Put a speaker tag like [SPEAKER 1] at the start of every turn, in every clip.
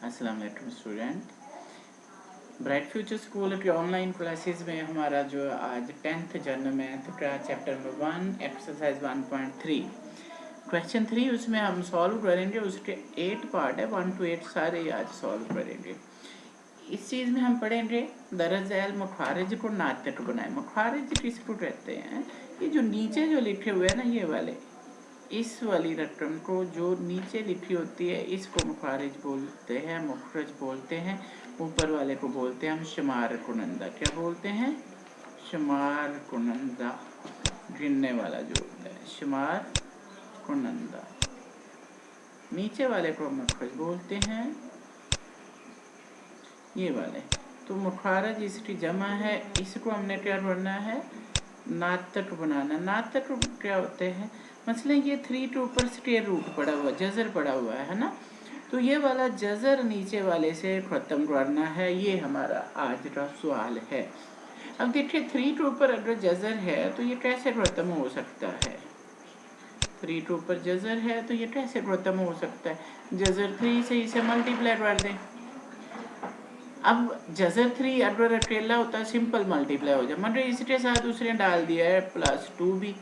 [SPEAKER 1] अस्सलाम वालेकुम student. Bright future school के ऑनलाइन क्लासेस में हमारा जो आज 10th जनरल मैथ का चैप्टर नंबर 1 एक्सरसाइज 1.3 क्वेश्चन 3 उसमें हम सॉल्व करेंगे। उसके 8 पार्ट है, 1 to 8 सारे आज सॉल्व करेंगे। इस चीज़ में हम पढ़ेंगे दरअसल मुखारिज को नातक बनाए। मुखारिज किसको कहते हैं? ये जो नीचे जो लिखे हुए हैं ना, ये वाले, इस वाली रकम को जो नीचे लिखी होती है इसको मुखारिज बोलते हैं, मुखरज बोलते हैं। ऊपर वाले को बोलते हैं हम शुमार कुनंदा। क्या बोलते हैं? शुमार कुनंदा। गिनने वाला जो होता है शुमार कुनंदा। नीचे वाले को मुखरज बोलते हैं, ये वाले। तो मुखारज इसकी जमा है, इसको हमने क्या करना है? नातक बनाना। नातक क्या होते हैं? मसलन ये 3 के ऊपर स्क्वायर रूट पड़ा हुआ, जजर पड़ा हुआ है ना, तो ये वाला जजर नीचे वाले से ख़त्म करना है। ये हमारा आज का सवाल है। अब देखिए 3 के ऊपर अगर जजर है तो ये कैसे ख़त्म हो सकता है? 3 के ऊपर जजर है तो ये कैसे ख़त्म हो सकता है? जजर 3 से इसे मल्टीप्लाई कर दें। अब जजर 3 अगर अकेला होता है सिंपल मल्टीप्लाई हो जाए, मतलब इसके साथ उसने डाल दिया है +2b।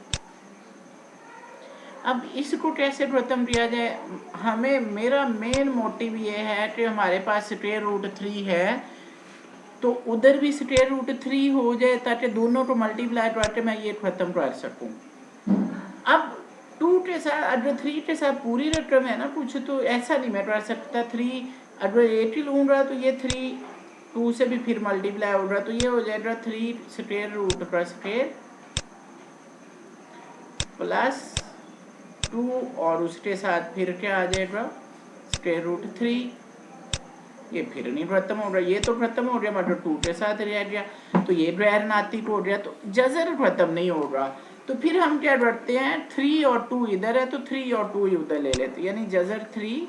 [SPEAKER 1] अब इसको कैसे खत्म किया जाए? हमें, मेरा मेन मोटिव ये है कि हमारे पास स्क्वायर रूट 3 है तो उधर भी स्क्वायर रूट 3 हो जाए ताकि दोनों को मल्टीप्लाई करके मैं ये खत्म कर सकूं। अब 2 के साथ अगर 3 के साथ पूरी रकम है ना कुछ, तो ऐसा नहीं मैं कर सकता। 3 अगर 8 ही लूँगा तो ये 3 2 से भी फिर मल्टीप्लाई होगा, तो ये हो जाएगा 3 स्क्वायर रूट का स्क्वायर +2 और उसके साथ फिर क्या आ जाएगा? Square root 3। ये फिर नहीं खत्म हो गया, ये तो खत्म हो गया, मतलब 2 के साथ रह गया, तो ये गैर नातिक हो गया, तो जजर खत्म नहीं होगा। तो फिर हम क्या करते हैं? 3 और 2 इधर है तो 3 और 2 उधर ले लेते हैं, यानी जजर 3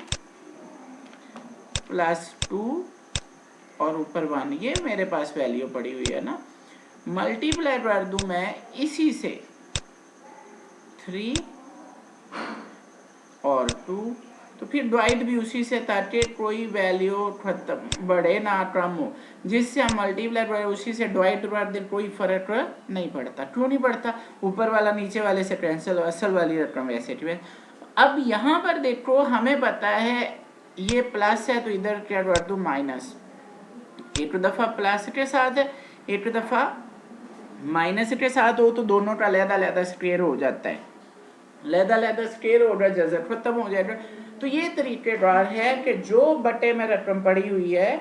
[SPEAKER 1] +2 और ऊपर 1। ये मेरे पास वैल्यू पड़ी हुई है ना, मल्टीप्लाई कर दूं मैं इसी से 3 और 2, तो फिर डिवाइड भी उसी से ताकि कोई वैल्यू खत्म बढ़े ना कम हो। जिससे हम मल्टीप्लाई करें उसी से डिवाइड कर दें, कोई फर्क नहीं पड़ता। क्यों नहीं पड़ता? ऊपर वाला नीचे वाले से कैंसिल, असल वाली रकम वैसे की। अब यहाँ पर देखो हमें पता है ये प्लस है तो इधर क्या कर दूँ? माइनस। एक दफ़ा प्लस के साथ है, एक दफ़ा माइनस के साथ हो, तो दोनों का अलग-अलग स्क्वायर हो जाता है। अलग-अलग स्क्वायर होगा, जजर खत्म हो जाएगा। तो ये तरीक़ेकार है कि जो बटे में रकम पड़ी हुई है,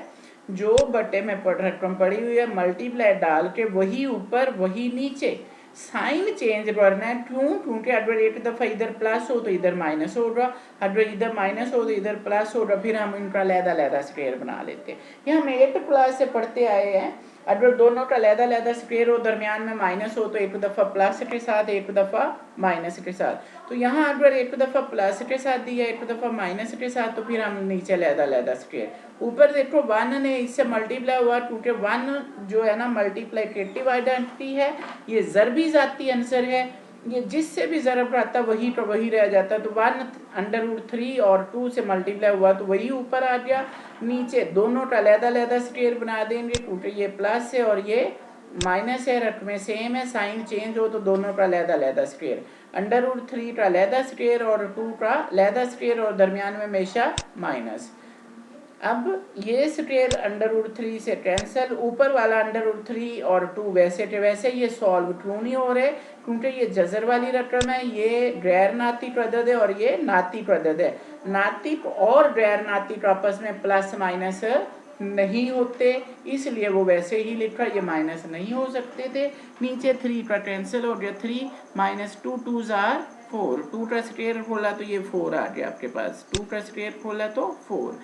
[SPEAKER 1] जो बटे में रकम पड़ी हुई है, मल्टीप्लाई डाल के वही ऊपर वही नीचे साइन चेंज करना है। क्यों? क्योंकि अगर एक दफ़ा इधर प्लस हो तो इधर माइनस होगा, अगर इधर माइनस हो तो इधर प्लस होगा, फिर हम इनका अलग-अलग स्क्वायर बना लेते हैं। ये हम 8th क्लास से पढ़ते आए हैं। अगर दोनों का अलग-अलग स्क्वायर हो, दरमियान में माइनस हो, तो एक दफ़ा प्लस के साथ, एक दफ़ा माइनस के साथ। तो यहाँ अगर एक दफ़ा प्लस के साथ दिया, एक दफ़ा माइनस के साथ, तो फिर हम नीचे अलग-अलग स्क्वायर। ऊपर देखो 1 ने इससे मल्टीप्लाई हुआ, क्योंकि 1 जो है ना मल्टीप्लिकेटिव आइडेंटिटी है, ये ज़रबी ज़ाती आंसर है। ये जिससे भी ज़रब रहता वही तो वही रह जाता। तो 1/√3 और 2 से मल्टीप्लाई हुआ तो वही ऊपर आ गया। नीचे दोनों का अलग-अलग स्क्वायर बना देंगे, क्योंकि ये प्लस है और ये माइनस है, रकमें सेम है, साइन चेंज हो तो दोनों का अलग-अलग स्क्वायर। √3 का अलग स्क्वायर और 2 का अलग स्क्वायर, और दरमियान में हमेशा माइनस। अब ये स्क्वायर √3 से कैंसिल, ऊपर वाला √3 और 2 वैसे के वैसे। ये सॉल्व क्यों नहीं हो रहे? क्योंकि ये जजर वाली रकम है, ये गैर नातिक अदद है और ये नातिक अदद है। नातिक और गैर नातिक आपस में प्लस माइनस नहीं होते, इसलिए वो वैसे ही लिखा, ये माइनस नहीं हो सकते थे। नीचे 3 का कैंसिल हो गया, 3 - 2 2 = 4। 2 का स्क्वायर खोला तो ये 4 आ गया आपके पास, 2 का स्क्वायर खोला तो 4।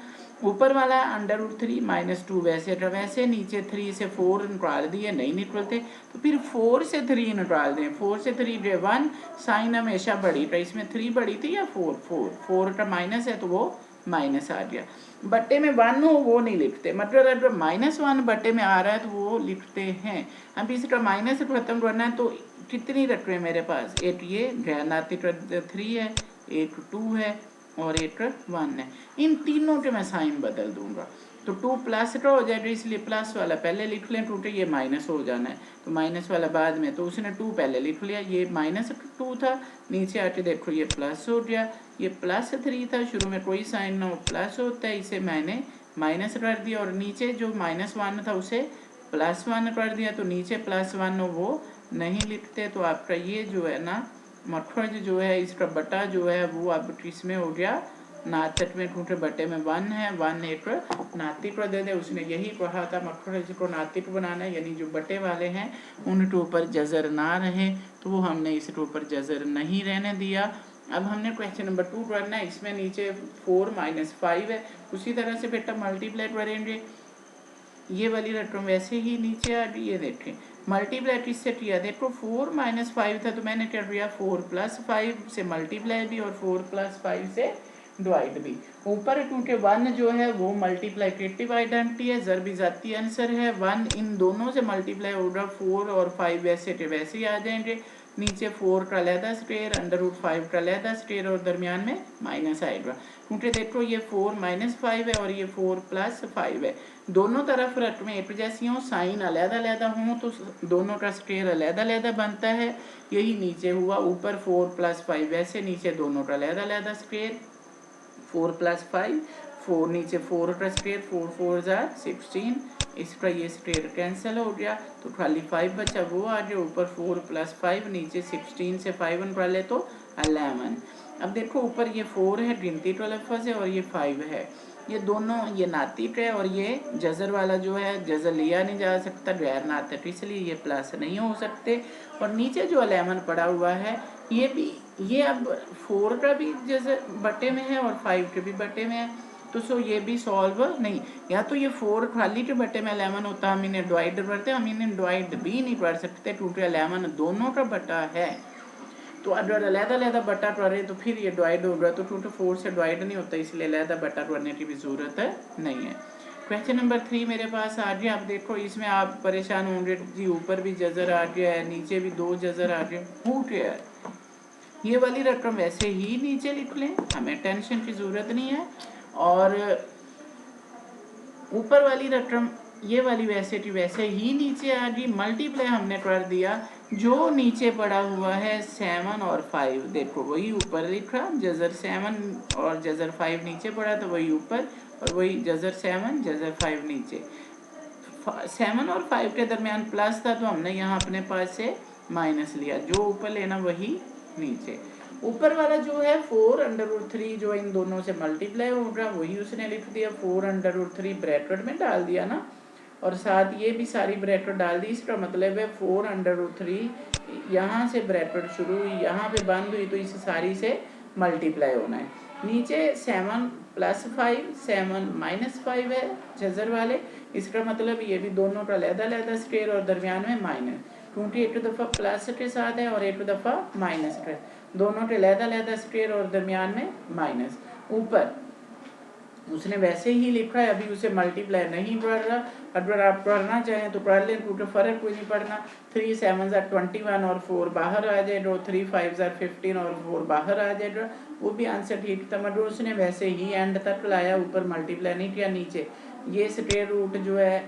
[SPEAKER 1] ऊपर वाला √3 - 2 वैसे का वैसे, नीचे 3 से 4 निकाल दिए, नहीं निकलते, तो फिर 4 से 3 निकाल दें। 4 से 3 जो 1, साइन हमेशा बड़ी था, इसमें 3 बड़ी थी या 4 का माइनस है तो वो माइनस आ गया। बट्टे में 1 हो वो नहीं लिखते, मतलब अगर -1 बट्टे में आ रहा है तो वो लिखते हैं। अब इसका माइनस खत्म करना है, तो कितनी रकमें मेरे पास? एक ये गैर नातिक 3 है, एक 2 है, और 1 है। इन तीनों के मैं साइन बदल दूंगा तो 2 प्लस का हो जाएगा, इसलिए प्लस वाला पहले लिख लें, टूटे ये माइनस हो जाना है तो माइनस वाला बाद में, तो उसने 2 पहले लिख लिया, ये -2 था, नीचे आके देखो ये प्लस हो गया, ये +3 था, शुरू में कोई साइन ना हो प्लस होता है, इसे मैंने माइनस कर दिया और नीचे जो -1 था उसे +1 कर दिया, तो नीचे +1 वो नहीं लिखते, तो आपका ये जो है ना मखरज जो है इसका बटा जो है वो अब किसमें हो गया, नातक में, क्योंकि बटे में 1 है, 1 एक नातिक को दे दे, उसने यही कहा था मखरज को नातिक बनाना है, यानी जो बटे वाले हैं उनके ऊपर जजर ना रहे, तो वो हमने इसके ऊपर जजर नहीं रहने दिया। अब हमने क्वेश्चन नंबर 2 करना है, इसमें नीचे 4 - 5 है, उसी तरह से बेटा मल्टीप्लाई करेंगे, ये वाली रकम वैसे ही नीचे आ गई, ये देखें मल्टीप्लाई किससे किया, देखो 4 - 5 था तो मैंने कर दिया 4 + 5 से मल्टीप्लाई भी और 4 + 5 से डिवाइड भी। ऊपर क्योंकि 1 जो है वो मल्टीप्लाइकेटिव आइडेंटिटी है, ज़रबी ज़ाती आंसर है, 1 इन दोनों से मल्टीप्लाई होगा, 4 और 5 वैसे के वैसे ही आ जाएंगे, नीचे 4 का लहदा स्क्वायर, √5 का लहदा स्क्वायर और दरमियान में माइनस आएगा, क्योंकि देखो ये 4 - 5 है और ये 4 + 5 है, दोनों तरफ रकमें एक जैसी हों, साइन अलहदा हों तो दोनों का स्क्वायर अलहदा बनता है, यही नीचे हुआ, ऊपर 4 + 5 वैसे नीचे दोनों का अलहदा स्क्वायर, 4 + 5 4 नीचे 4 का स्क्वायर, 4 4 = 16, इसका ये स्क्वायर कैंसिल हो गया तो खाली 5 बचा, वो आ गया, ऊपर 4 + 5 नीचे 16 से 5 निकाले तो 11। अब देखो ऊपर ये 4 है, गिनती का लफ्ज़ है, और ये 5 है, ये दोनों ये नातिक है और ये जज़र वाला जो है जज़र लिया नहीं जा सकता, गैर नातिक, इसलिए ये प्लस नहीं हो सकते, और नीचे जो 11 पड़ा हुआ है ये भी, ये अब 4 का भी जज़र बटे में है और 5 के भी बटे में है, तो सो ये भी सॉल्व नहीं, या तो ये 4 खाली के बटे में 11 होता, हम इन्हें डिवाइड करते, हम इन्हें डिवाइड भी नहीं कर सकते क्योंकि 11 दोनों का बटा है, तो अगर अलहदा बटा करें तो फिर ये डिवाइड होगा, तो 2 to 4 से डिवाइड नहीं होता, इसलिए अलहदा बटा करने की भी ज़रूरत नहीं है। क्वेश्चन नंबर 3 मेरे पास आ गया, आप देखो इसमें आप परेशान होंगे जी, ऊपर भी जज़र आ गया है, नीचे भी 2 जज़र आ गए, हो गया है, ये वाली रकम वैसे ही नीचे लिख लें, हमें टेंशन की ज़रूरत नहीं है, और ऊपर वाली रकम ये वाली वैसे की वैसे ही नीचे आ गई, मल्टीप्लाई हमने कर दिया, जो नीचे पड़ा हुआ है 7 और 5, देखो वही ऊपर लिखा, जज़र 7 और जज़र 5 नीचे पड़ा तो वही ऊपर, और वही जज़र 7 जज़र 5 नीचे, 7 और 5 के दरमियान प्लस था तो हमने यहाँ अपने पास से माइनस लिया, जो ऊपर लेना वही नीचे, ऊपर वाला जो है 4√3 जो इन दोनों से मल्टीप्लाई होगा वही उसने लिख दिया, 4√3 ब्रैकेट में डाल दिया ना, और साथ ये भी सारी ब्रैकेट डाल दी, इसका मतलब है 4√3 यहाँ से ब्रैकेट शुरू हुई यहाँ पे बंद हुई, तो इस सारी से मल्टीप्लाई होना है, नीचे 7 + 5 7 - 5 है जज़र वाले, इसका मतलब ये भी दोनों का अलहदा स्क्वायर और दरमियान में माइनस, क्योंकि एक दफ़ा प्लस के साथ है और एक दफ़ा माइनस के, दोनों के अलहदा स्क्वायर और दरमियान में माइनस, ऊपर उसने वैसे ही लिखा है, अभी उसे मल्टीप्लाई नहीं कर रहा, अगर आप करना चाहें तो कर लें क्योंकि फ़र्क कोई नहीं पड़ना, 3 7 = 21 और 4 बाहर आ जाएगा, 3 5 = 15 और 4 बाहर आ जाएगा, वो भी आंसर ठीक था, मगर उसने वैसे ही एंड तक लाया, ऊपर मल्टीप्लाई नहीं किया, नीचे ये स्क्वायर रूट जो है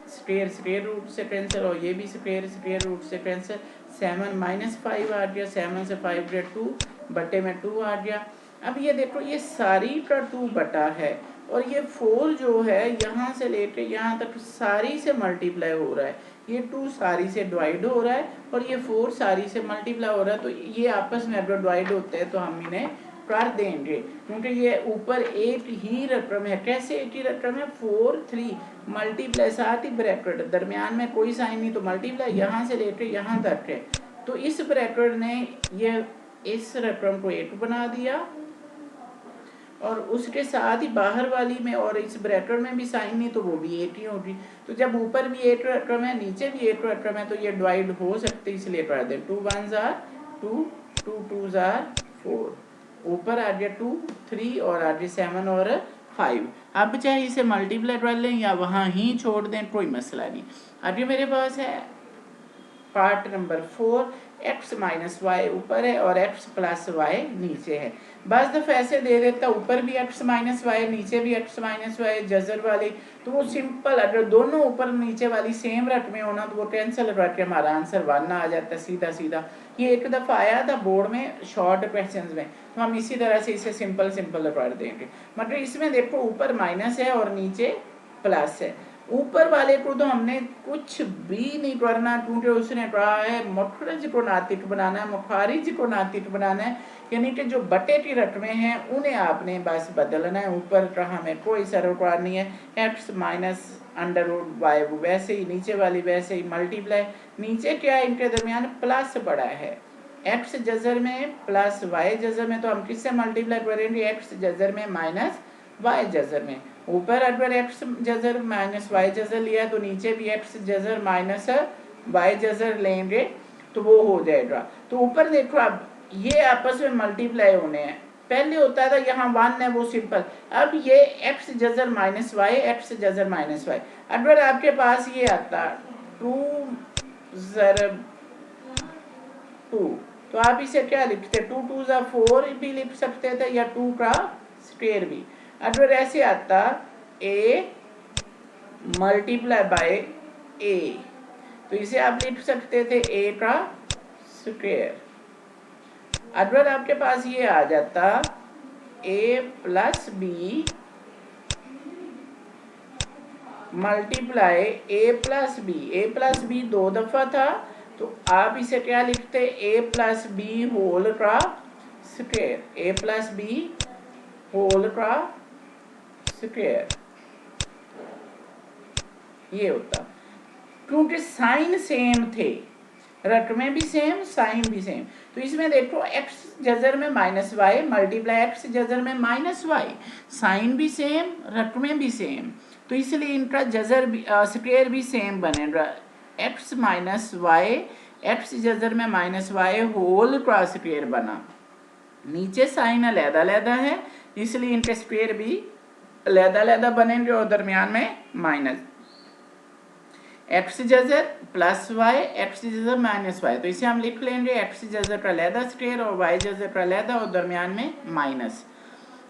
[SPEAKER 1] स्क्वायर रूट से कैंसिल और ये भी स्क्वायर रूट से कैंसिल, 7 - 5 आ गया, 7 से 5 गया 2 बटे में 2 आ गया। अब ये देखो ये सारी का 2 बटा है और ये 4 जो है यहाँ से लेके यहाँ तक सारी से मल्टीप्लाई हो रहा है, ये 2 सारी से डिवाइड हो रहा है और ये 4 सारी से मल्टीप्लाई हो रहा है, तो ये आपस में अगर डिवाइड होते हैं तो हम इन्हें कर देंगे, क्योंकि ये ऊपर एक ही रकम है, कैसे एक ही रकम है, 4 3 मल्टीप्लाई साथ ही ब्रैकेट, दरमियान में कोई साइन नहीं तो मल्टीप्लाई यहाँ से लेके यहाँ तक है, तो इस ब्रैकेट ने ये इस रकम को 8 बना दिया और उसके साथ ही बाहर वाली में और इस ब्रैकेट में भी साइन नहीं तो वो भी 8 ही होगी, तो जब ऊपर भी 8 रकम है नीचे भी 8 रकम है तो ये डिवाइड हो सकते, इसलिए कर दे, 2 1 = 2 2 2 = 4, ऊपर आ गया 2 3 और आगे 7 और 5, अब चाहे इसे मल्टीप्लाई कर लें या वहाँ ही छोड़ दें, कोई मसला नहीं। आगे मेरे पास है part number 4, x minus y ऊपर है और x प्लस वाई नीचे है। बस दफ़ा ऐसे दे देता ऊपर भी x माइनस वाई नीचे भी x माइनस वाई जजर वाली, तो वो सिंपल, अगर दोनों ऊपर नीचे वाली सेम रट में होना तो वो कैंसिल रट के हमारा आंसर 1 आ जाता सीधा सीधा। ये एक दफ़ा आया था बोर्ड में शॉर्ट क्वेश्चन में, तो हम इसी तरह से इसे सिंपल सिंपल रट देंगे। मतलब इसमें देखो ऊपर माइनस है और नीचे प्लस है। ऊपर वाले को तो हमने कुछ भी नहीं करना, क्योंकि उसने कहा है मुठरज को नातिक बनाना है, मुखारिज को नातिक बनाना है, यानी कि जो बटे की रकमें हैं उन्हें आपने बस बदलना है। ऊपर का हमें कोई सरोकार नहीं है, x minus under root y वैसे ही, नीचे वाली वैसे ही मल्टीप्लाई, नीचे क्या है इनके दरमियान प्लस पड़ा है, एक्स जजर में प्लस वाई जजर में, तो हम किससे मल्टीप्लाई करेंगे, एक्स जजर में माइनस वाई जजर में। ऊपर अगर एक्स जजर माइनस वाई जजर लिया तो नीचे भी एक्स जजर माइनस वाई जजर लेंगे तो वो हो जाएगा। तो ऊपर देखो अब ये आपस में मल्टीप्लाई होने हैं, पहले होता था यहाँ 1 है वो सिंपल, अब ये एक्स जजर माइनस वाई एक्स जजर माइनस वाई। अगर आपके पास ये आता 2 ज़रब 2, तो आप इसे क्या लिखते, 2 2 ज़ा 4 भी लिख सकते थे या 2 का स्क्वायर भी। अगर ऐसे आता a मल्टीप्लाई बाय a, तो इसे आप लिख सकते थे a का स्क्वायर। अगर आपके पास ये आ जाता a plus B multiply a plus B 2 दफा था, तो आप इसे क्या लिखते, a प्लस बी होल का square, a plus B whole का स्क्वायर ये होता, क्योंकि साइन सेम थे, रकमें भी सेम साइन भी सेम। तो इसमें देखो x जजर में माइनस वाई मल्टीप्लाई x जजर में माइनस वाई, साइन भी सेम रकमें भी सेम, तो इसलिए इनका जजर भी स्क्वायर भी सेम बनेगा, x माइनस वाई एक्स जजर में माइनस वाई होल का स्क्वायर बना। नीचे साइन अलग-अलग है इसलिए इनके स्क्वायर भी अलग-अलग बनेंगे और दरमियान में माइनस, एक्स जजर प्लस वाई एक्स जजर माइनस वाई, तो इसे हम लिख लेंगे एक्स जजर का अलग स्क्वायर और वाई जजर का अलग और दरमियान में माइनस।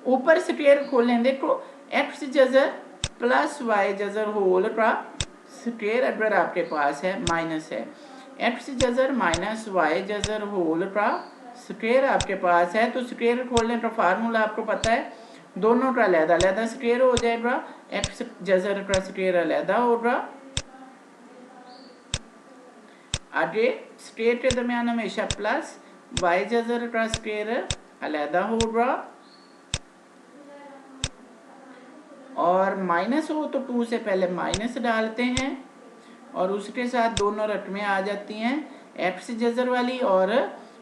[SPEAKER 1] ऊपर स्क्वायर खोल लें, देखो एक्स जजर प्लस वाई जजर होल का स्क्वायर अगर आपके पास है माइनस है, एक्स जजर माइनस वाई जजर होल का स्क्वायर आपके पास है, तो स्क्वायर खोलने का फार्मूला आपको पता है, दोनों का अलग-अलग स्क्वायर हो जाएगा, एक्स जजर का स्क्वायर अलग होगा, आगे स्क्वायर के दरमियान हमेशा प्लस, वाई जजर का स्क्वायर अलग होगा, और माइनस हो तो 2 से पहले माइनस डालते हैं और उसके साथ दोनों रकमें आ जाती हैं, एक्स जजर वाली और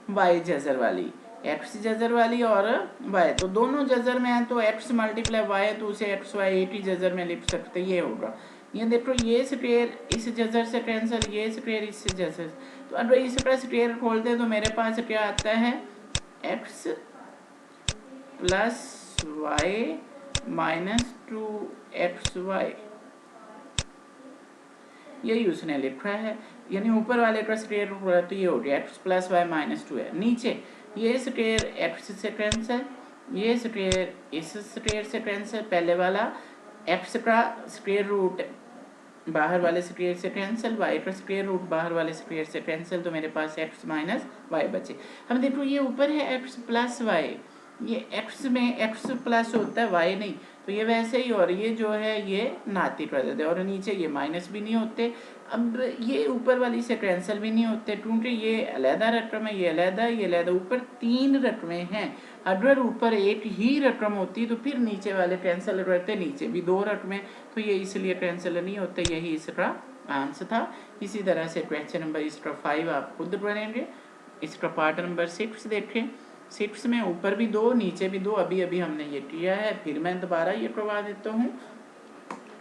[SPEAKER 1] वाई जजर वाली, एक्स जजर वाली और वाई, तो दोनों जजर में है तो एक्स मल्टीप्लाई वाई, तो उसे एक्स वाई एक ही जजर में लिख सकते, ये होगा। ये देखो ये स्क्वायर इस जजर से कैंसिल, ये स्क्वायर इस जजर, तो अगर इसका स्क्वायर खोलते तो मेरे पास क्या आता है, x plus Y minus 2xy, यही उसने लिखा है, यानी ऊपर वाले का स्क्वायर तो ये हो गया x प्लस वाई माइनस 2 है, नीचे ये स्क्वायर x से कैंसिल, ये स्क्वायर इस स्क्वायर से कैंसिल, पहले वाला x का स्क्वायर रूट बाहर वाले स्क्वायर से कैंसिल, y का स्क्वायर रूट बाहर वाले स्क्वायर से कैंसिल, तो मेरे पास x माइनस वाई बचे। हम देखो ये ऊपर है x प्लस वाई, ये x में x प्लस होता है y नहीं, तो ये वैसे ही, और ये जो है ये नातिक कर देते हैं, और नीचे ये माइनस भी नहीं होते, अब ये ऊपर वाली से कैंसिल भी नहीं होते क्योंकि ये अलहदा रकम है, ये अलहदा, ये अलहदा, ऊपर 3 रकमें हैं, अगर ऊपर एक ही रकम होती तो फिर नीचे वाले कैंसिल रहते, नीचे भी 2 रकमें, तो ये इसलिए कैंसिल नहीं होते, यही इसका आंसर था। इसी तरह से क्वेश्चन नंबर इसका 5 आप खुद करेंगे। इसका पार्ट नंबर 6 देखें, 6 में ऊपर भी 2 नीचे भी 2, अभी अभी हमने ये किया है, फिर मैं दोबारा ये करवा देता हूँ।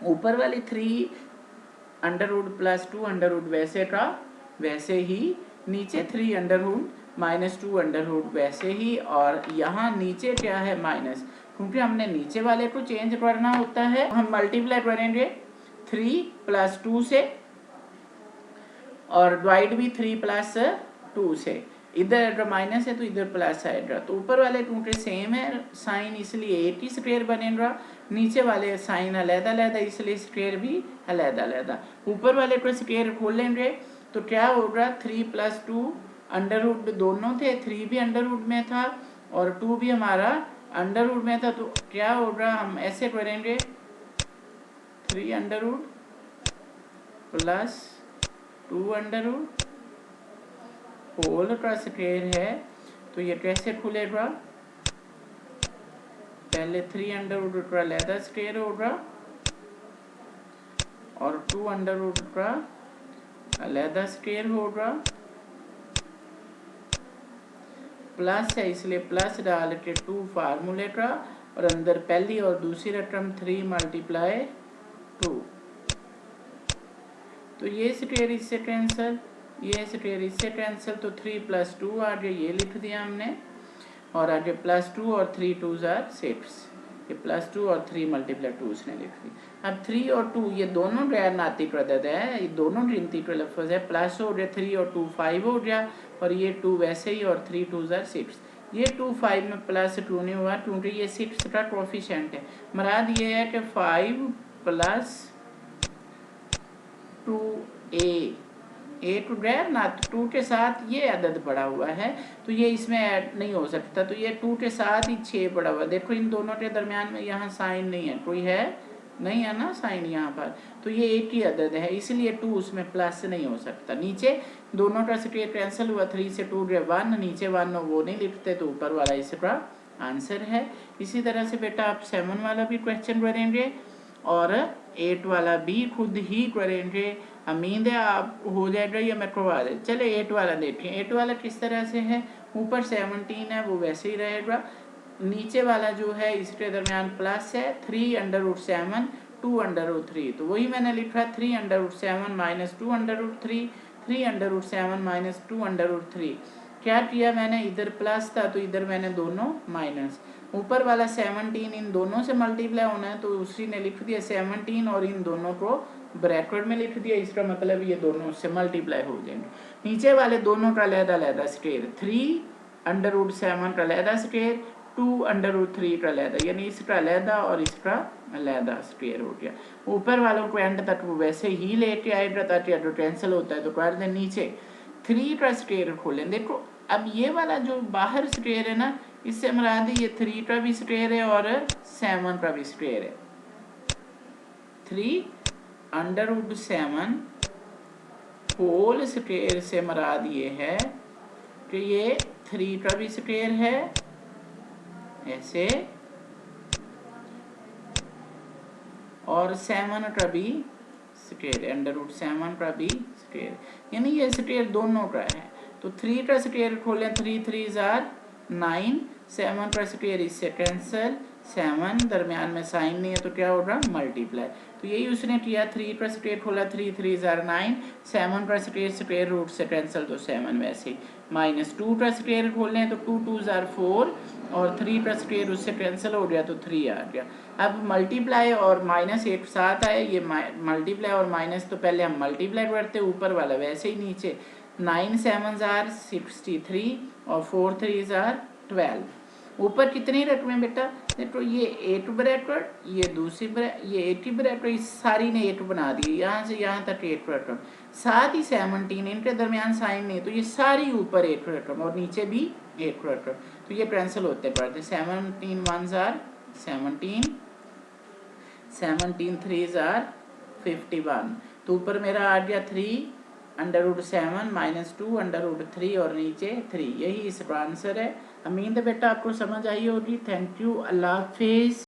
[SPEAKER 1] ऊपर वाली 3 under root plus 2 under root वैसे का वैसे ही, नीचे 3 under root minus 2 under root वैसे ही, और यहाँ नीचे क्या है माइनस, क्योंकि हमने नीचे वाले को चेंज करना होता है, हम मल्टीप्लाई करेंगे 3 प्लस 2 से, और डिवाइड भी 3 प्लस 2 से, इधर माइनस है तो इधर प्लस आएगा। तो ऊपर वाले टूटे सेम है, साइन इसलिए एक ही स्क्वायर बनेगा, नीचे वाले साइन अलहदा अलहदा इसलिए स्क्वायर भी अलहदा अलहदा। ऊपर वाले को स्क्वायर खोल लेंगे तो क्या होगा, 3 प्लस 2 अंडर रूट दोनों थे, 3 भी अंडर रूट में था और 2 भी हमारा अंडर रूट में था। तो क्या होगा, हम ऐसे करेंगे 3 under root plus 2 under root whole का स्क्वायर है। तो ये कैसे खुलेगा, पहले 3 अंडर रूट का अलहदा स्क्वायर होगा और 2 अंडर रूट का अलहदा स्क्वायर होगा, प्लस है इसलिए प्लस डाल के 2 फार्मूले का और अंदर पहली और दूसरी रकम 3 मल्टीप्लाई 2। तो ये स्क्वायर इससे कैंसिल, ये स्क्वायर इससे कैंसिल, तो 3 प्लस 2 आगे ये लिख दिया हमने और आगे प्लस 2 और 3 2 जार 6, ये प्लस 2 और 3 मल्टीप्लाई 2 उसने लिख दी। अब 3 और 2 ये दोनों गैर नातिक अदद है, ये दोनों गिनती का लफ्ज़ है, प्लस हो गया 3 और 2 5 हो गया और ये 2 वैसे ही और 3 2 जार 6। ये 2 5 में प्लस 2 नहीं हुआ क्योंकि ये 6 का कोफिशिएंट है। मराद ये है कि 5 प्लस 2a, ए टू गैर ना 2 के साथ ये अदद पड़ा हुआ है तो ये इसमें ऐड नहीं हो सकता, तो ये 2 के साथ ही 6 पड़ा हुआ है। देखो इन दोनों के दरमियान में यहाँ साइन नहीं है, कोई है नहीं है ना साइन यहाँ पर, तो ये एक ही अदद है इसलिए 2 उसमें प्लस नहीं हो सकता। नीचे दोनों का स्क्वायर कैंसिल हुआ, 3 से 2 गया 1, नीचे 1 वो नहीं लिखते तो ऊपर वाला इसका आंसर है। इसी तरह से बेटा आप 7 वाला भी क्वेश्चन करेंगे और 8 वाला भी खुद ही करेंगे। उम्मीद है आप हो जाएगा या मैं करवा दे। चले 8 वाला देखें, 8 वाला किस तरह से है, ऊपर 17 है वो वैसे ही रहेगा, नीचे वाला जो है इसके दरमियान प्लस है 3 अंडर रूट 7 2 अंडर रूट 3, तो वही मैंने लिखा 3 under root 7 minus 2 under root 3, 3 under root 7 minus 2 under root 3। क्या किया मैंने, इधर प्लस था तो इधर मैंने दोनों माइनस, ऊपर वाला 17 इन दोनों से मल्टीप्लाई होना है तो उसी ने लिख दिया 17 और इन दोनों को ब्रैकेट में लिख दिया, इसका मतलब ये दोनों से मल्टीप्लाई हो जाएंगे। नीचे वाले दोनों का अलहदा अलहदा स्क्वायर, 3 अंडर रूट 7 का अलहदा स्क्वायर, 2 अंडर रूट 3 का अलहदा, यानी इसका अलहदा और इसका अलहदा स्क्वायर हो गया। ऊपर वालों को एंड तक वो वैसे ही लेके आएगा ताकि अगर कैंसिल होता है तो कर दें। नीचे 3 का स्क्वायर खोलें, देखो अब ये वाला जो बाहर स्क्वायर है ना, इससे मराद ये 3 का भी स्क्वायर है और 7 का भी स्क्वायर है। 3 अंडर रूट 7 होल स्क्वायर से मराद ये है कि ये 3 का भी स्क्वायर है ऐसे और 7 का भी स्क्वायर है, अंडर रूट 7 का भी स्क्वायर, यानी ये स्क्वायर दोनों का है। तो 3 का स्क्वायर खोलें, 3 3 जार 9, 7 का स्क्वायर इससे कैंसिल, 7 दरमियान में साइन नहीं है तो क्या होगा मल्टीप्लाई, तो यही उसने किया। 3 का स्क्वायर खोला, 3 3 जार 9, 7 का स्क्वायर रूट से कैंसिल तो 7 वैसे, माइनस 2 का स्क्वायर खोलें तो 2 2 जार 4 और 3 का स्क्वायर उससे कैंसिल हो गया तो 3 आ गया। अब मल्टीप्लाई और माइनस एक साथ आए, ये मल्टीप्लाई और माइनस तो पहले हम मल्टीप्लाई करते ऊपर वाला वैसे ही नीचे, 9 7 जार 63 और 4 3 जार 12। ऊपर कितनी रकमें बेटा, देखो ये 8 ब्रैकेट, ये दूसरी ये 80 ब्रैकेट, इस सारी ने 8 बना दी, यहाँ से यहाँ तक 8 रकम, साथ ही 17 इनके दरमियान साइन नहीं तो ये सारी ऊपर 8 रकम और नीचे भी 8 रकम, तो ये कैंसिल होते पड़ते। 17 1 जार 17, 17 3 जार 51, तो ऊपर मेरा आ गया 3 under root 7 minus 2 under root 3 और नीचे 3, यही इसका आंसर है। उम्मीद है बेटा आपको समझ आई होगी। थैंक यू, अल्लाह हाफिज़।